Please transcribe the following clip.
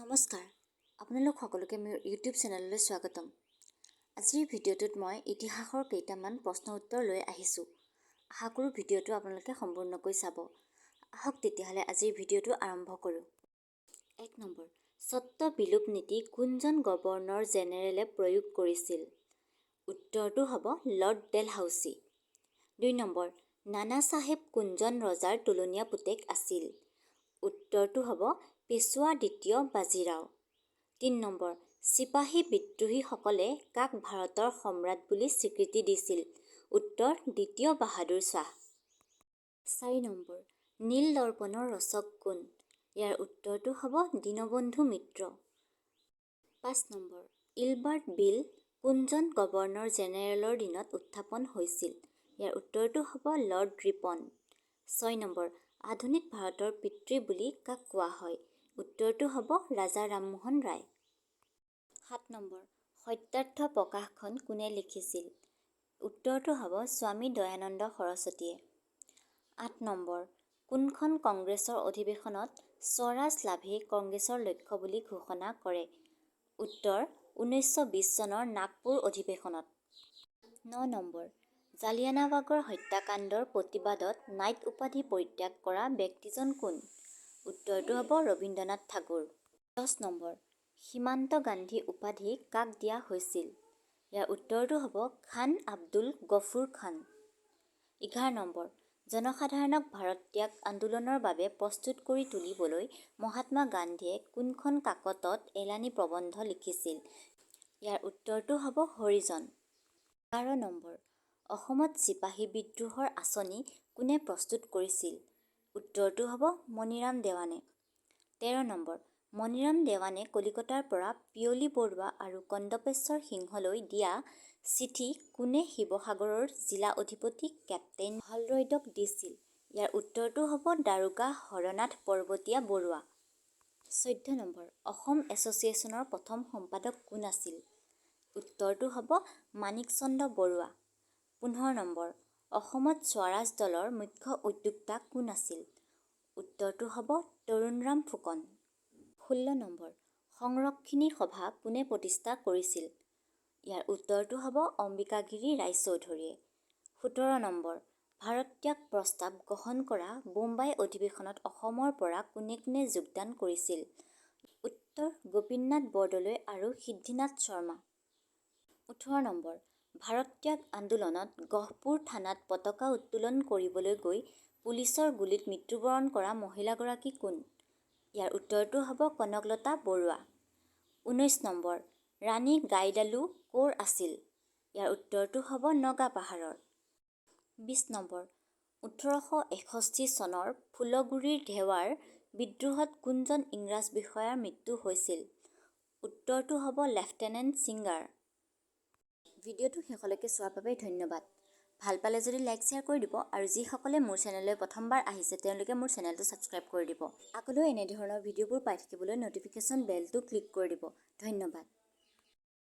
নমস্কাৰ, আপোনালোক সকলোকে মোৰ ইউটিউব চেনেললৈ স্বাগতম। আজিৰ ভিডিঅ'টোত মই ইতিহাসৰ কেইটামান প্ৰশ্ন উত্তৰ লৈ আহিছোঁ। আশা কৰোঁ ভিডিঅ'টো আপোনালোকে সম্পূৰ্ণকৈ চাব। আহক তেতিয়াহ'লে আজিৰ ভিডিঅ'টো আৰম্ভ কৰোঁ। 1 নম্বৰ, স্বত্ব বিলোপ নীতি কোনজন গভৰ্ণৰ জেনেৰেলে প্ৰয়োগ কৰিছিল? উত্তৰটো হ'ব লৰ্ড ডেলহাউচি। 2 নম্বৰ, নানা চাহেব কোনজন ৰজাৰ তুলনীয়া পুতেক আছিল? উত্তৰটো হ'ব পেছোৱা দ্বিতীয় বাজিৰাও। 3 নম্বৰ, চিপাহী বিদ্ৰোহীসকলে কাক ভাৰতৰ সম্ৰাট বুলি স্বীকৃতি দিছিল? উত্তৰ দ্বিতীয় বাহাদুৰ শ্বাহ। 4 নম্বৰ, নীল দৰ্পণৰ ৰচক কোন? ইয়াৰ উত্তৰটো হ'ব দীনবন্ধু মিত্ৰ। 5 নম্বৰ, ইলবাৰ্ট বিল কোনজন গভৰ্ণৰ জেনেৰেলৰ দিনত উত্থাপন হৈছিল? ইয়াৰ উত্তৰটো হ'ব লৰ্ড ৰিপন। 6 নম্বৰ, আধুনিক ভাৰতৰ পিতৃ বুলি কাক কোৱা হয়? উত্তৰটো হ'ব ৰাজা ৰামমোহন ৰায়। 7 নম্বৰ, সত্যাৰ্থ প্ৰকাশখন কোনে লিখিছিল? উত্তৰটো হ'ব স্বামী দয়ানন্দ সৰস্বতীয়ে। 8 নম্বৰ, কোনখন কংগ্ৰেছৰ অধিৱেশনত স্বৰাজ লাভেই কংগ্ৰেছৰ লক্ষ্য বুলি ঘোষণা কৰে? উত্তৰ 1920 চনৰ নাগপুৰ অধিৱেশনত। 9 নম্বৰ, জালিয়ানাবাগৰ হত্যাকাণ্ডৰ প্ৰতিবাদত নাইট উপাধি পৰিত্যাগ কৰা ব্যক্তিজন কোন? উত্তৰটো হ'ব ৰবীন্দ্ৰনাথ ঠাকুৰ। 10 নম্বৰ, সীমান্ত গান্ধী উপাধি কাক দিয়া হৈছিল? ইয়াৰ উত্তৰটো হ'ব খান আব্দুল গফুৰ খান। 11 নম্বৰ, জনসাধাৰণক ভাৰত ত্যাগ আন্দোলনৰ বাবে প্ৰস্তুত কৰি তুলিবলৈ মহাত্মা গান্ধীয়ে কোনখন কাকতত এলানি প্ৰবন্ধ লিখিছিল? ইয়াৰ উত্তৰটো হ'ব হৰিজন। 12 নম্বৰ, অসমত চিপাহী বিদ্ৰোহৰ আঁচনি কোনে প্ৰস্তুত কৰিছিল? উত্তৰটো হ'ব মণিৰাম দেৱানে। 13 নম্বৰ, মণিৰাম দেৱানে কলিকতাৰ পৰা পিয়লি বৰুৱা আৰু কন্দপেশ্বৰ সিংহলৈ দিয়া চিঠি কোনে শিৱসাগৰৰ জিলা অধিপতি কেপ্তেইন হলৰয়দক দিছিল? ইয়াৰ উত্তৰটো হ'ব দাৰোগা হৰনাথ পৰ্বতীয়া বৰুৱা। 14 নম্বৰ, অসম এছ'চিয়েশ্যনৰ প্ৰথম সম্পাদক কোন আছিল? উত্তৰটো হ'ব মাণিক চন্দ্ৰ বৰুৱা। 15 নম্বৰ, অসমত স্বৰাজ দলৰ মুখ্য উদ্যোক্তা কোন আছিল? উত্তৰটো হ'ব তৰুণৰাম ফুকন। 16 নম্বৰ, সংৰক্ষিণী সভা কোনে প্ৰতিষ্ঠা কৰিছিল? ইয়াৰ উত্তৰটো হ'ব অম্বিকাগিৰি ৰায়চৌধুৰীয়ে। 17 নম্বৰ, ভাৰত ত্যাগ প্ৰস্তাৱ গ্ৰহণ কৰা বোম্বাই অধিৱেশনত অসমৰ পৰা কোনে কোনে যোগদান কৰিছিল? উত্তৰ গোপীনাথ বৰদলৈ আৰু সিদ্ধিনাথ শৰ্মা। 18 নম্বৰ, ভাৰত ত্যাগ আন্দোলনত গহপুৰ থানাত পতাকা উত্তোলন কৰিবলৈ গৈ পুলিচৰ গুলীত মৃত্যুবৰণ কৰা মহিলাগৰাকী কোন? ইয়াৰ উত্তৰটো হ'ব কনকলতা বৰুৱা। 19 নম্বৰ, ৰাণী গাইডালু ক'ৰ আছিল? ইয়াৰ উত্তৰটো হ'ব নগাপাহাৰৰ। 20 নম্বৰ, 1861 চনৰ ফুলগুৰিৰ ধেৱাৰ বিদ্ৰোহত কোনজন ইংৰাজ বিষয়াৰ মৃত্যু হৈছিল? উত্তৰটো হ'ব লেফটেনেণ্ট ছিংগাৰ। ভিডিঅ'টো শেষলৈকে চোৱাৰ বাবে ধন্যবাদ। ভাল পালে যদি লাইক শ্বেয়াৰ কৰি দিব আৰু যিসকলে মোৰ চেনেললৈ প্ৰথমবাৰ আহিছে তেওঁলোকে মোৰ চেনেলটো ছাবস্ক্ৰাইব কৰি দিব। আগলৈও এনেধৰণৰ ভিডিঅ'বোৰ পাই থাকিবলৈ ন'টিফিকেশ্যন বেলটো ক্লিক কৰি দিব। ধন্যবাদ।